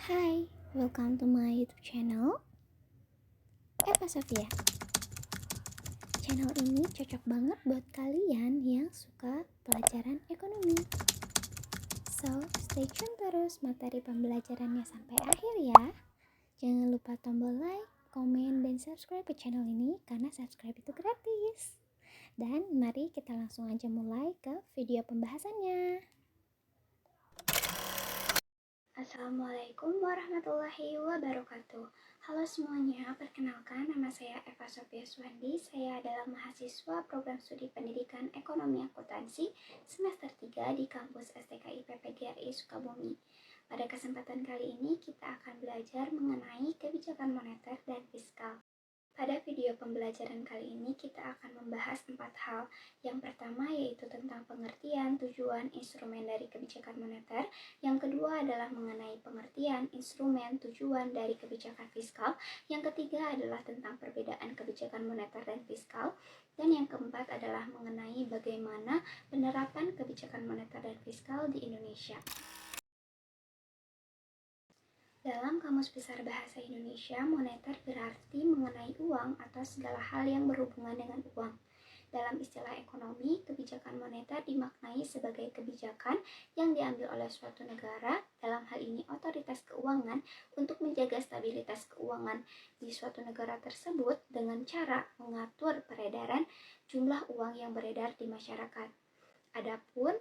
Hai, welcome to my YouTube channel Eva Sofia. Channel ini cocok banget buat kalian yang suka pelajaran ekonomi. So, stay tune terus materi pembelajarannya sampai akhir ya. Jangan lupa tombol like, komen, dan subscribe ke channel ini karena subscribe itu gratis. Dan mari kita langsung aja mulai ke video pembahasannya. Assalamualaikum warahmatullahi wabarakatuh. Halo semuanya, perkenalkan nama saya Eva Sofia Suhandi. Saya adalah mahasiswa program studi pendidikan ekonomi akuntansi semester 3 di kampus STKI PPGRI Sukabumi. Pada kesempatan kali ini kita akan belajar mengenai kebijakan moneter dan fiskal. Pada video pembelajaran kali ini kita akan membahas 4 hal. Yang pertama yaitu tentang pengertian, tujuan, instrumen dari kebijakan moneter. Yang kedua adalah mengenai pengertian, instrumen, tujuan dari kebijakan fiskal. Yang ketiga adalah tentang perbedaan kebijakan moneter dan fiskal. Dan yang keempat adalah mengenai bagaimana penerapan kebijakan moneter dan fiskal di Indonesia. Dalam Kamus Besar Bahasa Indonesia, moneter berarti mengenai uang atau segala hal yang berhubungan dengan uang. Dalam istilah ekonomi, kebijakan moneter dimaknai sebagai kebijakan yang diambil oleh suatu negara, dalam hal ini otoritas keuangan, untuk menjaga stabilitas keuangan di suatu negara tersebut dengan cara mengatur peredaran jumlah uang yang beredar di masyarakat. Adapun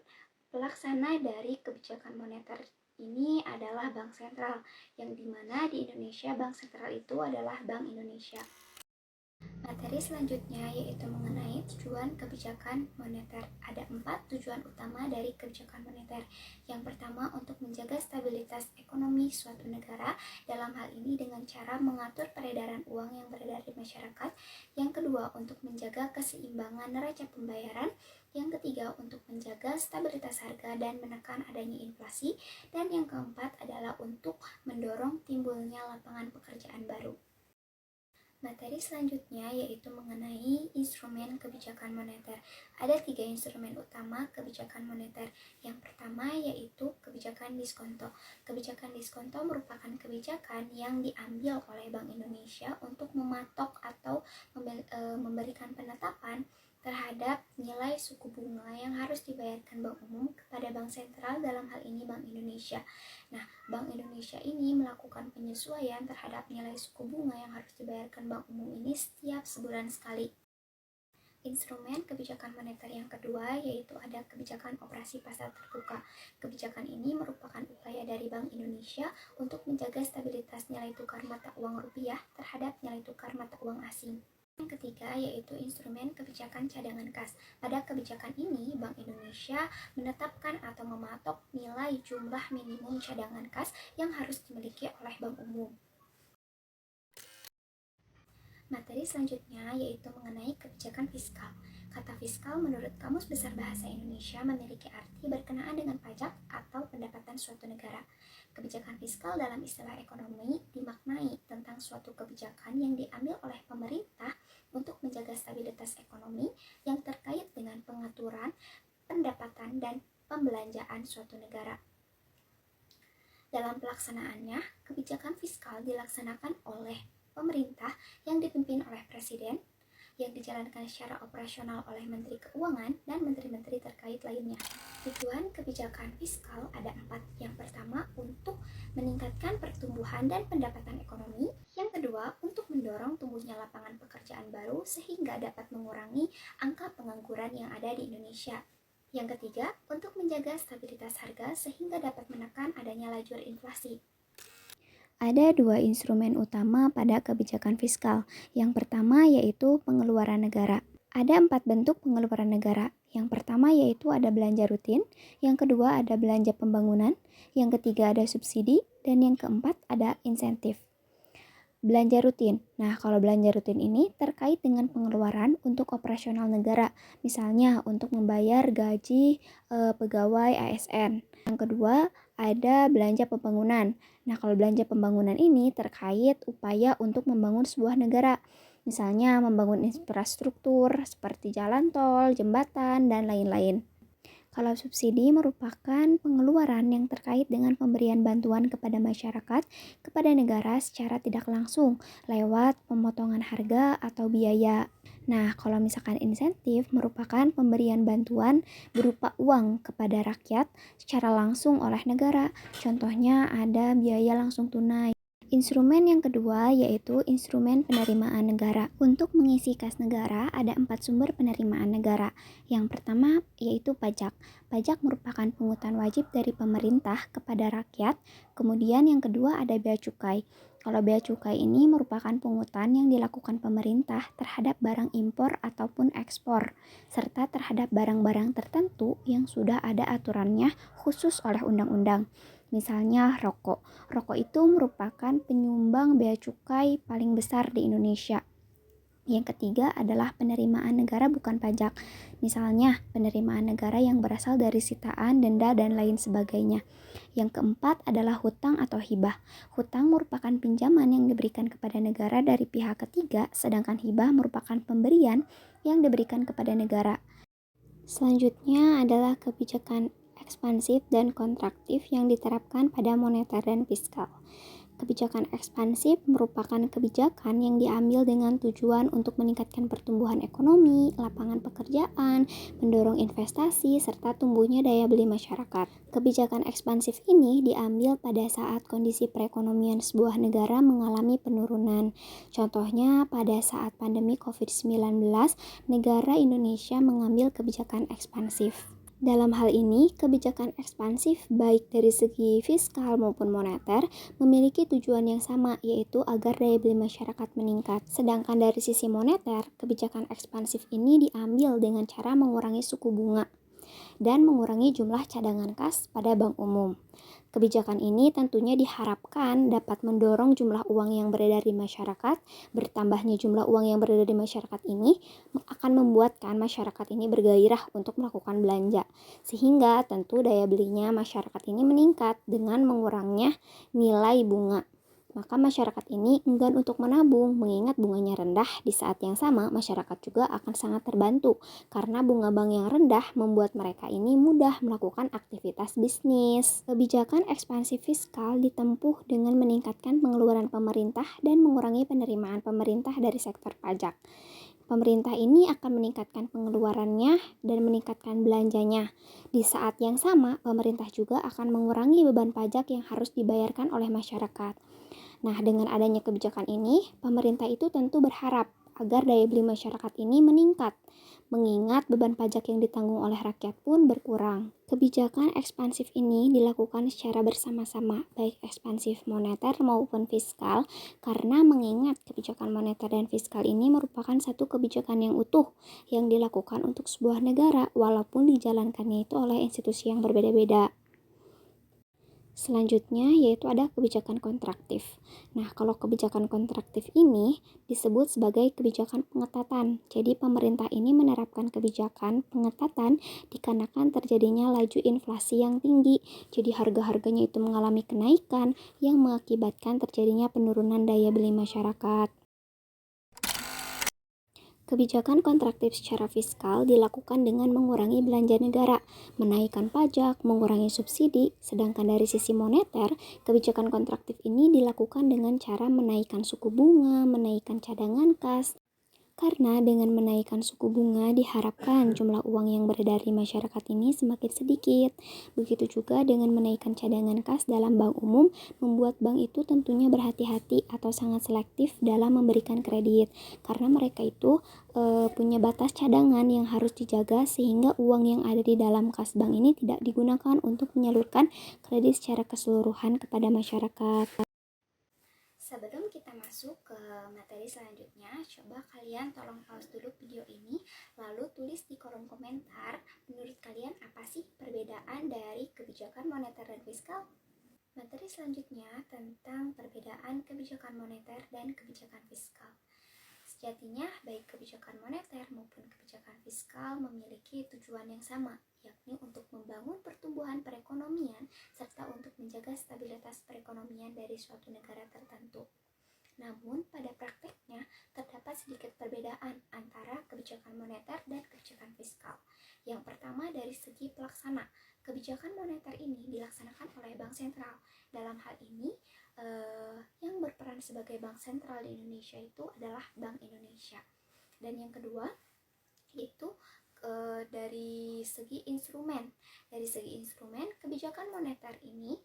pelaksana dari kebijakan moneter ini adalah Bank Sentral, yang dimana di Indonesia Bank Sentral itu adalah Bank Indonesia. Materi selanjutnya yaitu mengenai tujuan kebijakan moneter. Ada 4 tujuan utama dari kebijakan moneter. Yang pertama untuk menjaga stabilitas ekonomi suatu negara, dalam hal ini dengan cara mengatur peredaran uang yang beredar di masyarakat. Yang kedua untuk menjaga keseimbangan neraca pembayaran. Yang ketiga untuk menjaga stabilitas harga dan menekan adanya inflasi. Dan yang keempat adalah untuk mendorong timbulnya lapangan pekerjaan baru. Materi selanjutnya yaitu mengenai instrumen kebijakan moneter. Ada 3 instrumen utama kebijakan moneter. Yang pertama yaitu kebijakan diskonto. Kebijakan diskonto merupakan kebijakan yang diambil oleh Bank Indonesia untuk mematok atau memberikan penetapan terhadap nilai suku bunga yang harus dibayarkan Bank Umum kepada Bank Sentral, dalam hal ini Bank Indonesia. Nah, Bank Indonesia ini melakukan penyesuaian terhadap nilai suku bunga yang harus dibayarkan Bank Umum ini setiap sebulan sekali. Instrumen kebijakan moneter yang kedua yaitu ada kebijakan operasi pasar terbuka. Kebijakan ini merupakan upaya dari Bank Indonesia untuk menjaga stabilitas nilai tukar mata uang rupiah terhadap nilai tukar mata uang asing. Yang ketiga yaitu instrumen kebijakan cadangan kas. Pada kebijakan ini, Bank Indonesia menetapkan atau mematok nilai jumlah minimum cadangan kas yang harus dimiliki oleh Bank Umum. Materi selanjutnya yaitu mengenai kebijakan fiskal. Kata fiskal menurut Kamus Besar Bahasa Indonesia memiliki arti berkenaan dengan pajak atau pendapatan suatu negara. Kebijakan fiskal dalam istilah ekonomi dimaknai tentang suatu kebijakan yang diambil oleh pemerintah untuk menjaga stabilitas ekonomi yang terkait dengan pengaturan, pendapatan, dan pembelanjaan suatu negara. Dalam pelaksanaannya, kebijakan fiskal dilaksanakan oleh pemerintah yang dipimpin oleh Presiden, yang dijalankan secara operasional oleh Menteri Keuangan dan menteri-menteri terkait lainnya. Tujuan kebijakan fiskal ada 4. Yang pertama, untuk meningkatkan pertumbuhan dan pendapatan ekonomi. Yang kedua, untuk mendorong tumbuhnya lapangan pekerjaan baru sehingga dapat mengurangi angka pengangguran yang ada di Indonesia. Yang ketiga, untuk menjaga stabilitas harga sehingga dapat menekan adanya laju inflasi. Ada 2 instrumen utama pada kebijakan fiskal. Yang pertama yaitu pengeluaran negara. Ada 4 bentuk pengeluaran negara. Yang pertama yaitu ada belanja rutin, yang kedua ada belanja pembangunan, yang ketiga ada subsidi, dan yang keempat ada insentif. Belanja rutin. Nah, kalau belanja rutin ini terkait dengan pengeluaran untuk operasional negara, misalnya untuk membayar gaji pegawai ASN. Yang kedua, ada belanja pembangunan. Nah, kalau belanja pembangunan ini terkait upaya untuk membangun sebuah negara, misalnya membangun infrastruktur seperti jalan tol, jembatan, dan lain-lain. Kalau subsidi merupakan pengeluaran yang terkait dengan pemberian bantuan kepada masyarakat, kepada negara secara tidak langsung, lewat pemotongan harga atau biaya. Nah, kalau misalkan insentif merupakan pemberian bantuan berupa uang kepada rakyat secara langsung oleh negara. Contohnya ada biaya langsung tunai. Instrumen yang kedua yaitu instrumen penerimaan negara. Untuk mengisi kas negara ada 4 sumber penerimaan negara. Yang pertama yaitu pajak. Pajak merupakan pungutan wajib dari pemerintah kepada rakyat. Kemudian yang kedua ada bea cukai. Kalau bea cukai ini merupakan pungutan yang dilakukan pemerintah terhadap barang impor ataupun ekspor, serta terhadap barang-barang tertentu yang sudah ada aturannya khusus oleh undang-undang. Misalnya rokok. Rokok itu merupakan penyumbang bea cukai paling besar di Indonesia. Yang ketiga adalah penerimaan negara bukan pajak. Misalnya penerimaan negara yang berasal dari sitaan, denda, dan lain sebagainya. Yang keempat adalah hutang atau hibah. Hutang merupakan pinjaman yang diberikan kepada negara dari pihak ketiga, sedangkan hibah merupakan pemberian yang diberikan kepada negara. Selanjutnya adalah kebijakan ekspansif dan kontraktif yang diterapkan pada moneter dan fiskal. Kebijakan ekspansif merupakan kebijakan yang diambil dengan tujuan untuk meningkatkan pertumbuhan ekonomi, lapangan pekerjaan, mendorong investasi, serta tumbuhnya daya beli masyarakat. Kebijakan ekspansif ini diambil pada saat kondisi perekonomian sebuah negara mengalami penurunan. Contohnya pada saat pandemi COVID-19, negara Indonesia mengambil kebijakan ekspansif. Dalam hal ini, kebijakan ekspansif baik dari segi fiskal maupun moneter memiliki tujuan yang sama, yaitu agar daya beli masyarakat meningkat. Sedangkan dari sisi moneter, kebijakan ekspansif ini diambil dengan cara mengurangi suku bunga dan mengurangi jumlah cadangan kas pada bank umum. Kebijakan ini tentunya diharapkan dapat mendorong jumlah uang yang beredar di masyarakat. Bertambahnya jumlah uang yang beredar di masyarakat ini akan membuatkan masyarakat ini bergairah untuk melakukan belanja. Sehingga tentu daya belinya masyarakat ini meningkat dengan mengurangnya nilai bunga. Maka masyarakat ini enggan untuk menabung mengingat bunganya rendah. Di saat yang sama masyarakat juga akan sangat terbantu karena bunga bank yang rendah membuat mereka ini mudah melakukan aktivitas bisnis. Kebijakan ekspansi fiskal ditempuh dengan meningkatkan pengeluaran pemerintah dan mengurangi penerimaan pemerintah dari sektor pajak. Pemerintah ini akan meningkatkan pengeluarannya dan meningkatkan belanjanya. Di saat yang sama, pemerintah juga akan mengurangi beban pajak yang harus dibayarkan oleh masyarakat. Nah, dengan adanya kebijakan ini, pemerintah itu tentu berharap agar daya beli masyarakat ini meningkat, mengingat beban pajak yang ditanggung oleh rakyat pun berkurang. Kebijakan ekspansif ini dilakukan secara bersama-sama, baik ekspansif moneter maupun fiskal, karena mengingat kebijakan moneter dan fiskal ini merupakan satu kebijakan yang utuh yang dilakukan untuk sebuah negara, walaupun dijalankannya itu oleh institusi yang berbeda-beda. Selanjutnya yaitu ada kebijakan kontraktif. Nah, kalau kebijakan kontraktif ini disebut sebagai kebijakan pengetatan. Jadi pemerintah ini menerapkan kebijakan pengetatan dikarenakan terjadinya laju inflasi yang tinggi. Jadi harga-harganya itu mengalami kenaikan yang mengakibatkan terjadinya penurunan daya beli masyarakat. Kebijakan kontraktif secara fiskal dilakukan dengan mengurangi belanja negara, menaikkan pajak, mengurangi subsidi, sedangkan dari sisi moneter, kebijakan kontraktif ini dilakukan dengan cara menaikkan suku bunga, menaikkan cadangan kas, karena dengan menaikkan suku bunga diharapkan jumlah uang yang beredar di masyarakat ini semakin sedikit. Begitu juga dengan menaikkan cadangan kas dalam bank umum, membuat bank itu tentunya berhati-hati atau sangat selektif dalam memberikan kredit. Karena mereka itu punya batas cadangan yang harus dijaga sehingga uang yang ada di dalam kas bank ini tidak digunakan untuk menyalurkan kredit secara keseluruhan kepada masyarakat. Sebelum kita masuk ke materi selanjutnya, coba kalian tolong pause dulu video ini, lalu tulis di kolom komentar, menurut kalian apa sih perbedaan dari kebijakan moneter dan fiskal? Materi selanjutnya tentang perbedaan kebijakan moneter dan kebijakan fiskal. Sejatinya, baik kebijakan moneter maupun kebijakan fiskal memiliki tujuan yang sama, yakni untuk membangun pertumbuhan perekonomian serta untuk menjaga stabilitas perekonomian dari suatu negara tertentu. Namun, pada prakteknya, terdapat sedikit perbedaan antara kebijakan moneter dan kebijakan fiskal. Yang pertama dari segi pelaksana. Kebijakan moneter ini dilaksanakan oleh Bank Sentral. Dalam hal ini, yang berperan sebagai bank sentral di Indonesia itu adalah Bank Indonesia. Dan yang kedua, yaitu dari segi instrumen. Dari segi instrumen, kebijakan moneter ini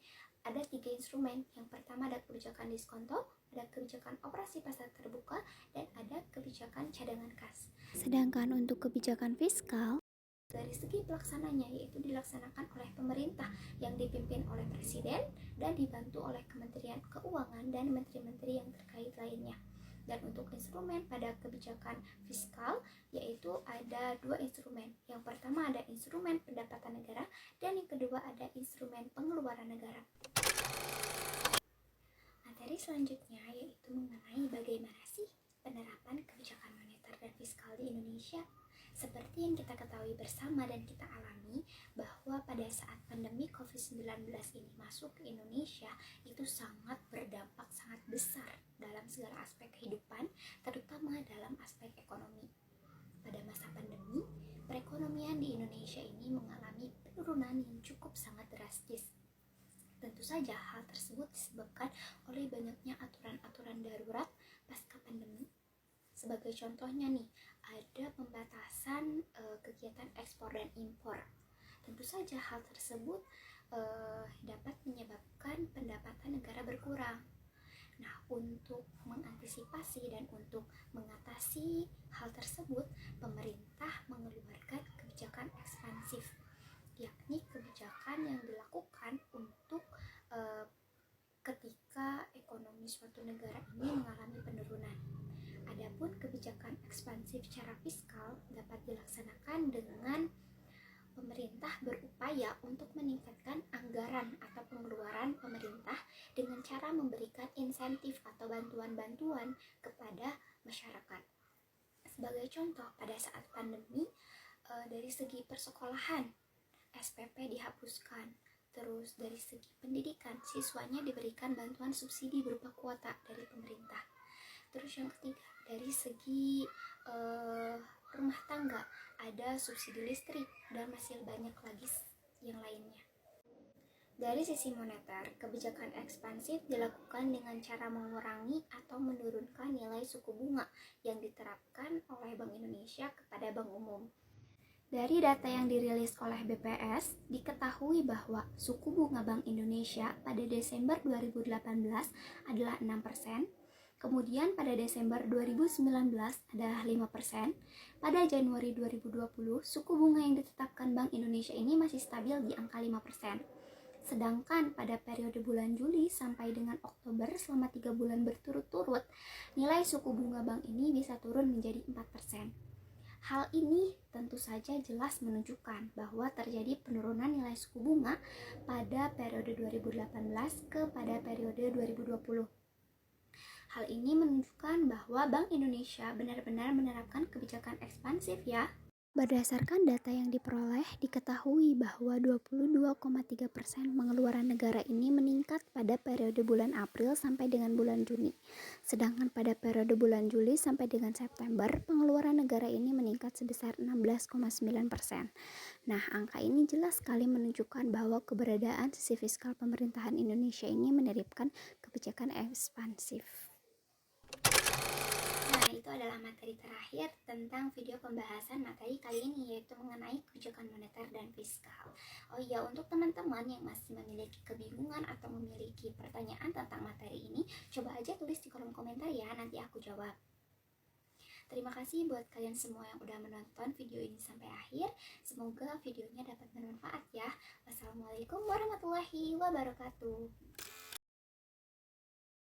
ada 3 instrumen. Yang pertama ada kebijakan diskonto, ada kebijakan operasi pasar terbuka, dan ada kebijakan cadangan kas. Sedangkan untuk kebijakan fiskal, dari segi pelaksananya yaitu dilaksanakan oleh pemerintah yang dipimpin oleh presiden dan dibantu oleh Kementerian Keuangan dan menteri-menteri yang terkait lainnya. Dan untuk instrumen pada kebijakan fiskal yaitu ada 2 instrumen. Yang pertama ada instrumen pendapatan negara dan yang kedua ada instrumen pengeluaran negara. Materi selanjutnya yaitu mengenai bagaimana sih penerapan kebijakan moneter dan fiskal di Indonesia. Seperti yang kita ketahui bersama dan kita alami bahwa pada saat pandemi COVID-19 ini masuk ke Indonesia itu sangat berdampak sangat besar dalam segala aspek kehidupan, terutama dalam aspek ekonomi. Pada masa pandemi, perekonomian di Indonesia ini mengalami penurunan yang cukup sangat drastis. Tentu saja hal tersebut disebabkan oleh banyaknya aturan-aturan darurat pasca pandemi. Sebagai contohnya nih, ada pembatasan kegiatan ekspor dan impor. Tentu saja hal tersebut dapat menyebabkan pendapatan negara berkurang. Nah, untuk mengantisipasi dan untuk mengatasi hal tersebut, pemerintah mengeluarkan kebijakan ekspansif, yakni kebijakan yang dilakukan untuk ketika ekonomi suatu negara ini mengalami penurunan. Adapun kebijakan ekspansif secara fiskal dapat dilaksanakan dengan pemerintah berupaya untuk meningkatkan anggaran atau pengeluaran pemerintah dengan cara memberikan insentif atau bantuan-bantuan kepada masyarakat. Sebagai contoh, pada saat pandemi, dari segi persekolahan, SPP dihapuskan. Terus dari segi pendidikan, siswanya diberikan bantuan subsidi berupa kuota dari pemerintah. Terus yang ketiga, dari segi rumah tangga, ada subsidi listrik dan masih banyak lagi yang lainnya. Dari sisi moneter, kebijakan ekspansif dilakukan dengan cara mengurangi atau menurunkan nilai suku bunga yang diterapkan oleh Bank Indonesia kepada Bank Umum. Dari data yang dirilis oleh BPS, diketahui bahwa suku bunga Bank Indonesia pada Desember 2018 adalah 6%, kemudian pada Desember 2019 adalah 5%, pada Januari 2020 suku bunga yang ditetapkan Bank Indonesia ini masih stabil di angka 5%. Sedangkan pada periode bulan Juli sampai dengan Oktober selama 3 bulan berturut-turut, nilai suku bunga bank ini bisa turun menjadi 4%. Hal ini tentu saja jelas menunjukkan bahwa terjadi penurunan nilai suku bunga pada periode 2018 kepada periode 2020. Hal ini menunjukkan bahwa Bank Indonesia benar-benar menerapkan kebijakan ekspansif ya. Berdasarkan data yang diperoleh, diketahui bahwa 22,3% pengeluaran negara ini meningkat pada periode bulan April sampai dengan bulan Juni. Sedangkan pada periode bulan Juli sampai dengan September, pengeluaran negara ini meningkat sebesar 16,9%. Nah, angka ini jelas sekali menunjukkan bahwa keberadaan sisi fiskal pemerintahan Indonesia ini menerapkan kebijakan ekspansif. Nah, itu adalah materi terakhir tentang video pembahasan materi kali ini, yaitu mengenai kebijakan moneter dan fiskal. Oh iya, untuk teman-teman yang masih memiliki kebingungan atau memiliki pertanyaan tentang materi ini, coba aja tulis di kolom komentar ya, nanti aku jawab. Terima kasih buat kalian semua yang udah menonton video ini sampai akhir. Semoga videonya dapat bermanfaat ya. Wassalamualaikum warahmatullahi wabarakatuh.